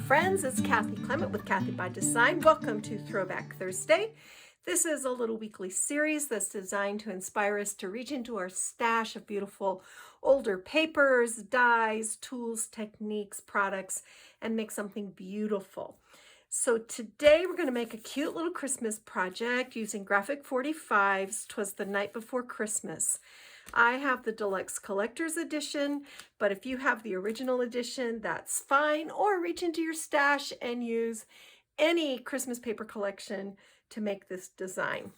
friends, it's Kathy Clement with Kathy by Design. Welcome to Throwback Thursday. This is a little weekly series that's designed to inspire us to reach into our stash of beautiful older papers, dyes, tools, techniques, products, and make something beautiful. So today we're going to make a cute little Christmas project using graphic 45s. 'Twas the Night Before Christmas. I have the Deluxe Collector's Edition, but if you have the original edition, that's fine. Or reach into your stash and use any Christmas paper collection to make this design.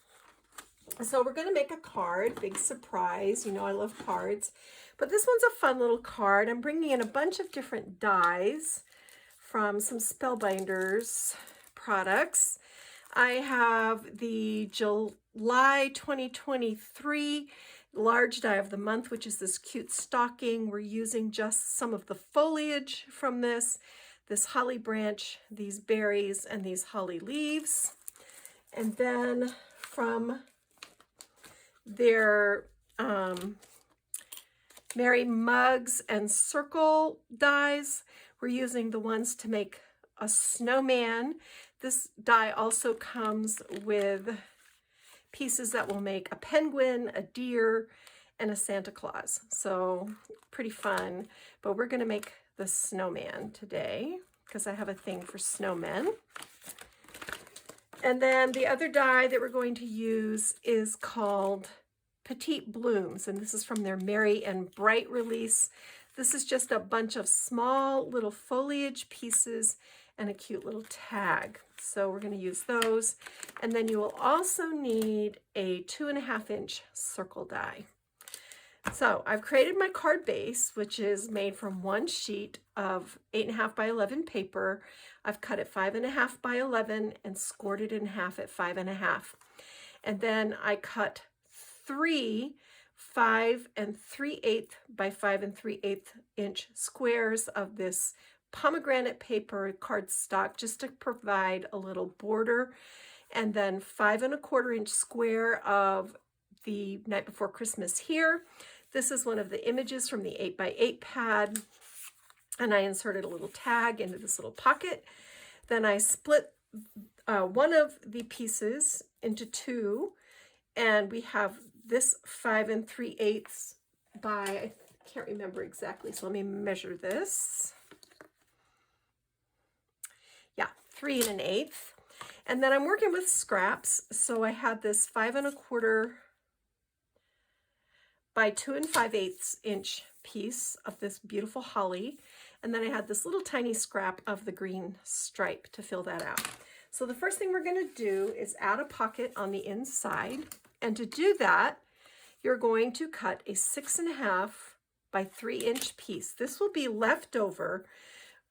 So we're going to make a card, big surprise. You know I love cards, but this one's a fun little card. I'm bringing in a bunch of different dies from some Spellbinders products. I have the July 2023 large die of the month, which is this cute stocking. We're using just some of the foliage from this holly branch, these berries, and these holly leaves. And then from their Merry Mugs and Circle dies, we're using the ones to make a snowman. This die also comes with pieces that will make a penguin, a deer, and a Santa Claus. So pretty fun. But we're going to make the snowman today because I have a thing for snowmen. And then the other die that we're going to use is called Petite Blooms, and this is from their Merry and Bright release. This is just a bunch of small little foliage pieces and a cute little tag. So we're going to use those. And then you will also need a 2.5 inch circle die. So I've created my card base, which is made from one sheet of 8.5 by 11 paper. I've cut it 5.5 by 11 and scored it in half at 5.5. And then I cut 3 5 3/8 by 5 3/8 inch squares of this pomegranate paper cardstock just to provide a little border, and then 5 1/4 inch square of the Night Before Christmas here. This is one of the images from the 8 by 8 pad, and I inserted a little tag into this little pocket. Then I split one of the pieces into two, and we have this 5 3/8 by, I can't remember exactly, so let me measure this. Yeah, 3 1/8. And then I'm working with scraps, so I had this 5 1/4 by 2 5/8 inch piece of this beautiful holly, and then I had this little tiny scrap of the green stripe to fill that out. So the first thing we're going to do is add a pocket on the inside, and to do that you're going to cut a 6.5 by 3 inch piece. This will be left over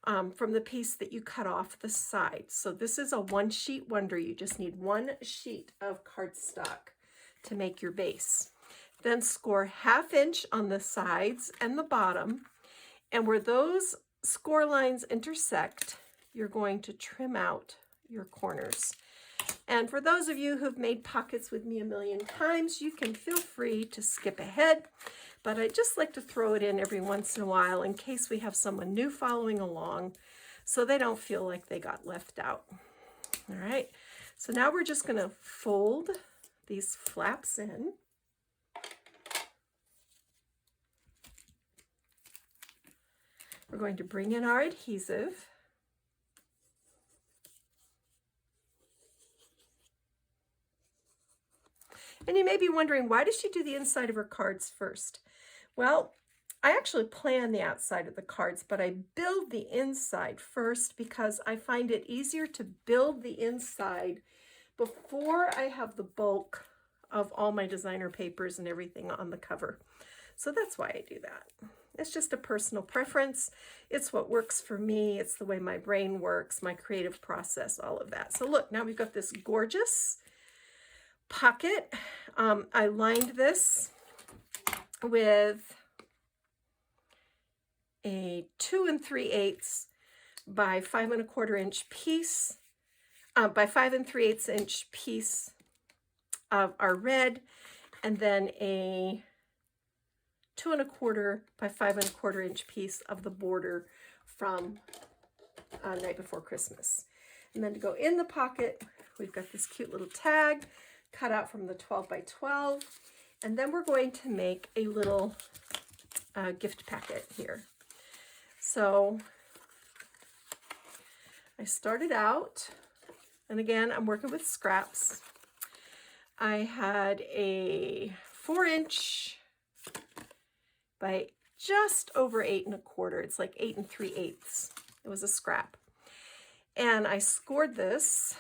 from the piece that you cut off the side. So this is a one sheet wonder. You just need one sheet of cardstock to make your base. Then score 1/2 inch on the sides and the bottom, and where those score lines intersect, you're going to trim out your corners. And for those of you who've made pockets with me a million times, you can feel free to skip ahead, but I just like to throw it in every once in a while in case we have someone new following along, so they don't feel like they got left out. All right, so now we're just going to fold these flaps in. We're going to bring in our adhesive. And you may be wondering, why does she do the inside of her cards first? Well, I actually plan the outside of the cards, but I build the inside first because I find it easier to build the inside before I have the bulk of all my designer papers and everything on the cover. So that's why I do that. It's just a personal preference. It's what works for me. It's the way my brain works, my creative process, all of that. So look, now we've got this gorgeous pocket. I lined this with a 2 3/8 by 5 1/4 inch piece, by 5 3/8 inch piece of our red, and then a 2 1/4 by 5 1/4 inch piece of the border from night before Christmas. And then to go in the pocket, we've got this cute little tag cut out from the 12 by 12. And then we're going to make a little gift packet here. So I started out, and again, I'm working with scraps. I had a 4-inch by just over 8 1/4. It's like 8 3/8. It was a scrap. And I scored this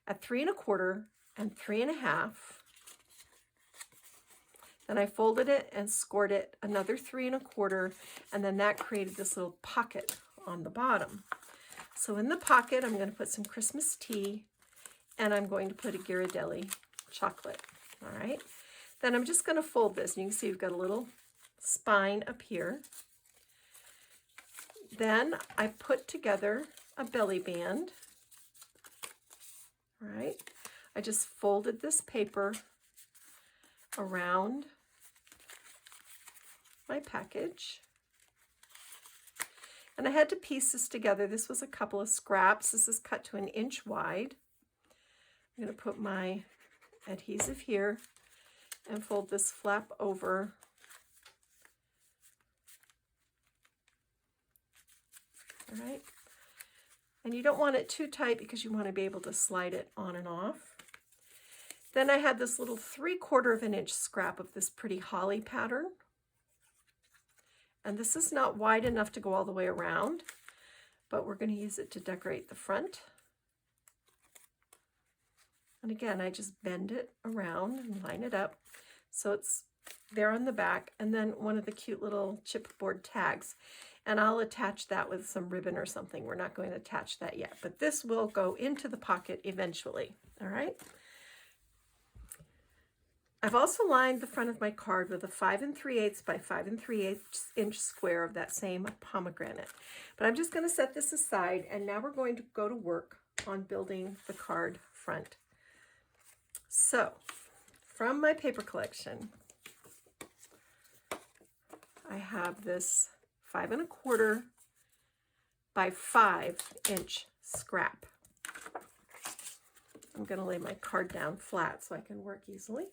at 3 1/4 and 3 1/2. Then I folded it and scored it another 3 1/4, and then that created this little pocket on the bottom. So in the pocket, I'm going to put some Christmas tea, and I'm going to put a Ghirardelli chocolate. All right. Then I'm just going to fold this, and you can see we've got a little spine up here. Then I put together a belly band. All right. I just folded this paper around my package. And I had to piece this together. This was a couple of scraps. This is cut to 1 inch wide. I'm going to put my adhesive here and fold this flap over. All right. And you don't want it too tight because you want to be able to slide it on and off. Then I had this little 3/4 of an inch scrap of this pretty holly pattern. And this is not wide enough to go all the way around, but we're going to use it to decorate the front. And again, I just bend it around and line it up so it's there on the back. And then one of the cute little chipboard tags. And I'll attach that with some ribbon or something. We're not going to attach that yet, but this will go into the pocket eventually. All right. I've also lined the front of my card with a 5 3/8 by 5 3/8 inch square of that same pomegranate. But I'm just going to set this aside, and now we're going to go to work on building the card front. So, from my paper collection, I have this 5 1/4 by 5 inch scrap. I'm going to lay my card down flat so I can work easily.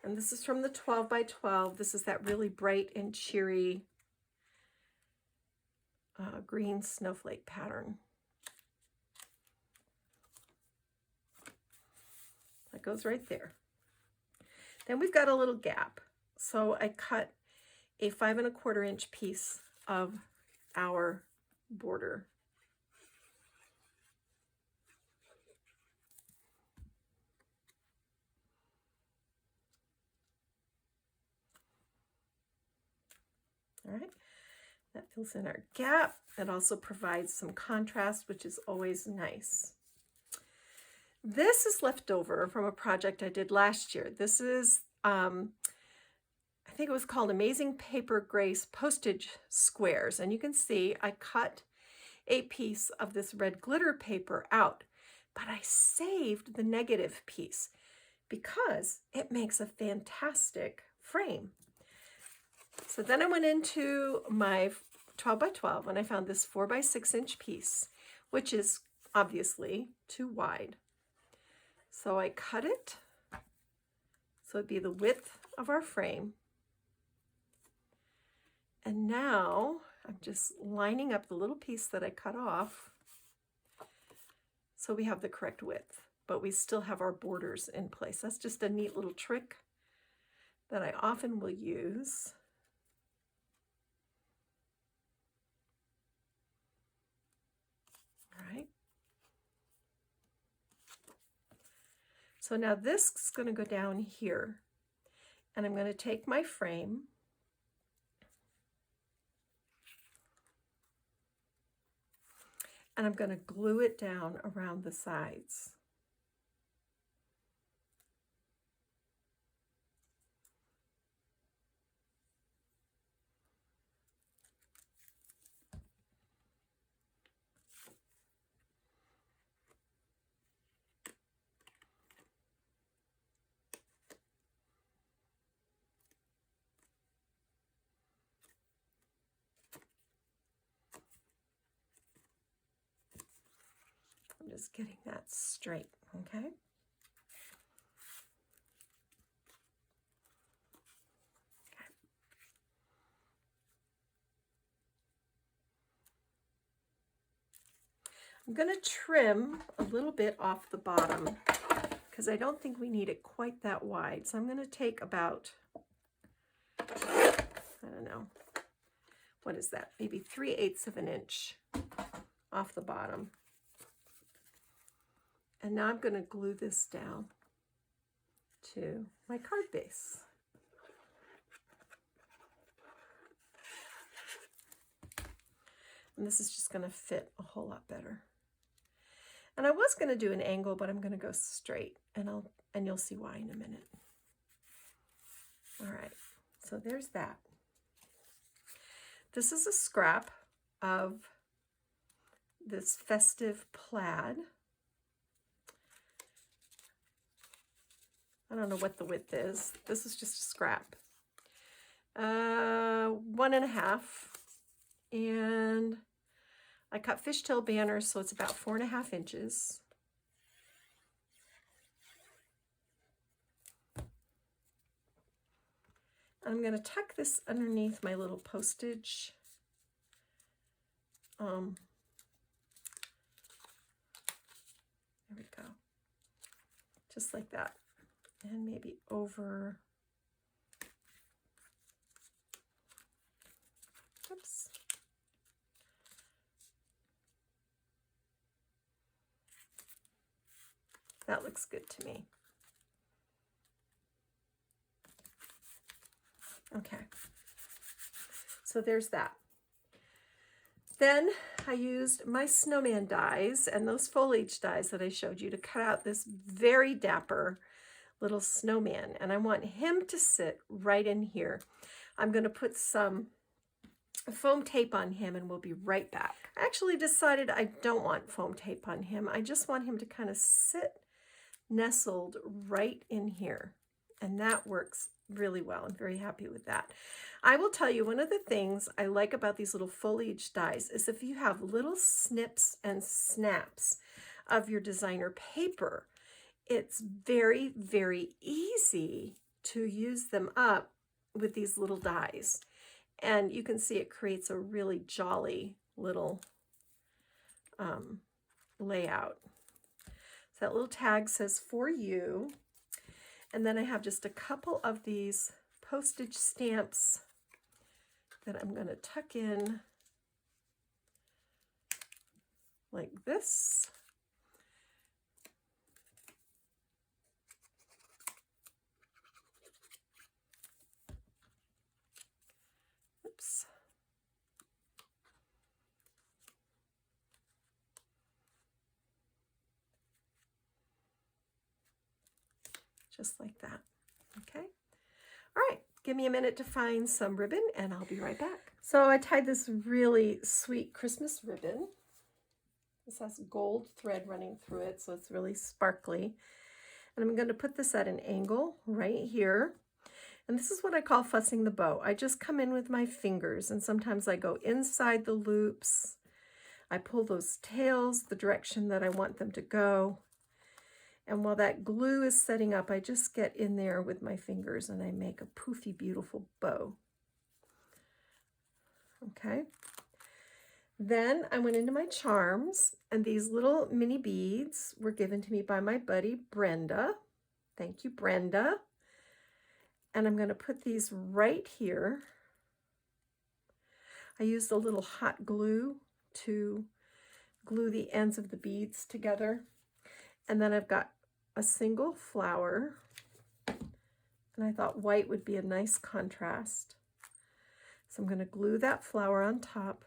And this is from the 12 by 12. This is that really bright and cheery green snowflake pattern. That goes right there. Then we've got a little gap. So I cut a 5 1/4 inch piece of our border. All right, that fills in our gap. It also provides some contrast, which is always nice. This is left over from a project I did last year. This is, I think it was called Amazing Paper Grace Postage Squares. And you can see I cut a piece of this red glitter paper out, but I saved the negative piece because it makes a fantastic frame. So then I went into my 12 by 12 and I found this 4 by 6 inch piece, which is obviously too wide. So I cut it so it'd be the width of our frame. And now I'm just lining up the little piece that I cut off so we have the correct width, but we still have our borders in place. That's just a neat little trick that I often will use. All right. So now this is going to go down here, and I'm going to take my frame and I'm going to glue it down around the sides. is getting that straight, okay? I'm going to trim a little bit off the bottom because I don't think we need it quite that wide. So I'm going to take about, I don't know, what is that? Maybe 3/8 of an inch off the bottom. And now I'm going to glue this down to my card base. And this is just going to fit a whole lot better. And I was going to do an angle, but I'm going to go straight, and you'll see why in a minute. All right, so there's that. This is a scrap of this festive plaid. I don't know what the width is. This is just a scrap. 1.5. And I cut fishtail banners, so it's about 4.5 inches. I'm going to tuck this underneath my little postage. There we go. Just like that. And maybe over. Oops. That looks good to me. Okay, so there's that. Then I used my snowman dies and those foliage dies that I showed you to cut out this very dapper little snowman, and I want him to sit right in here. I'm going to put some foam tape on him and we'll be right back. I actually decided I don't want foam tape on him. I just want him to kind of sit nestled right in here, and that works really well. I'm very happy with that. I will tell you, one of the things I like about these little foliage dies is if you have little snips and snaps of your designer paper, it's very, very easy to use them up with these little dies. And you can see it creates a really jolly little layout. So that little tag says "for you." And then I have just a couple of these postage stamps that I'm going to tuck in like this. Oops. Just like that. Okay. All right. Give me a minute to find some ribbon and I'll be right back. So I tied this really sweet Christmas ribbon. This has gold thread running through it, so it's really sparkly. And I'm going to put this at an angle right here. And this is what I call fussing the bow. I just come in with my fingers, and sometimes I go inside the loops. I pull those tails the direction that I want them to go. And while that glue is setting up, I just get in there with my fingers and I make a poofy, beautiful bow. Okay. Then I went into my charms, and these little mini beads were given to me by my buddy Brenda. Thank you, Brenda. And I'm going to put these right here. I used a little hot glue to glue the ends of the beads together. And then I've got a single flower, and I thought white would be a nice contrast. So I'm going to glue that flower on top,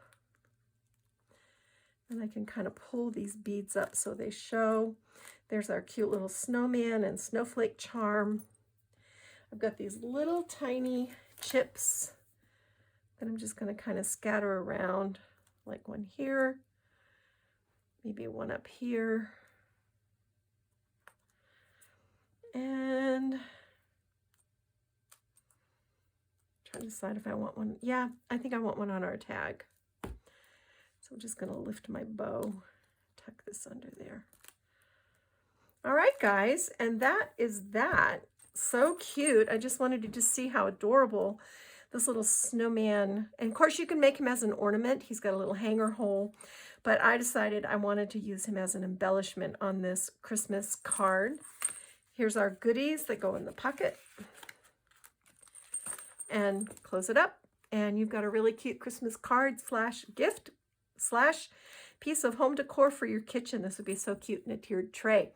and I can kind of pull these beads up so they show. There's our cute little snowman and snowflake charm. I've got these little tiny chips that I'm just going to kind of scatter around, like one here, maybe one up here. And trying to decide if I want one. Yeah, I think I want one on our tag. So I'm just going to lift my bow, tuck this under there. All right, guys, and that is that. So cute. I just wanted to just see how adorable this little snowman, and of course you can make him as an ornament. He's got a little hanger hole, but I decided I wanted to use him as an embellishment on this Christmas card. Here's our goodies that go in the pocket. And close it up, and you've got a really cute Christmas card slash gift slash piece of home decor for your kitchen. This would be so cute in a tiered tray.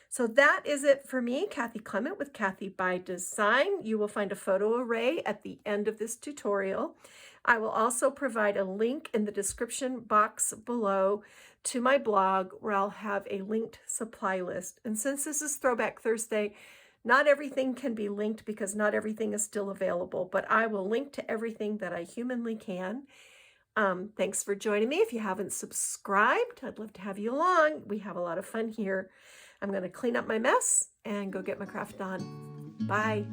So that is it for me, Kathy Clement with Kathy by Design. You will find a photo array at the end of this tutorial. I will also provide a link in the description box below to my blog where I'll have a linked supply list. And since this is Throwback Thursday, not everything can be linked because not everything is still available, but I will link to everything that I humanly can. Thanks for joining me. If you haven't subscribed, I'd love to have you along. We have a lot of fun here. I'm going to clean up my mess and go get my craft on. Bye.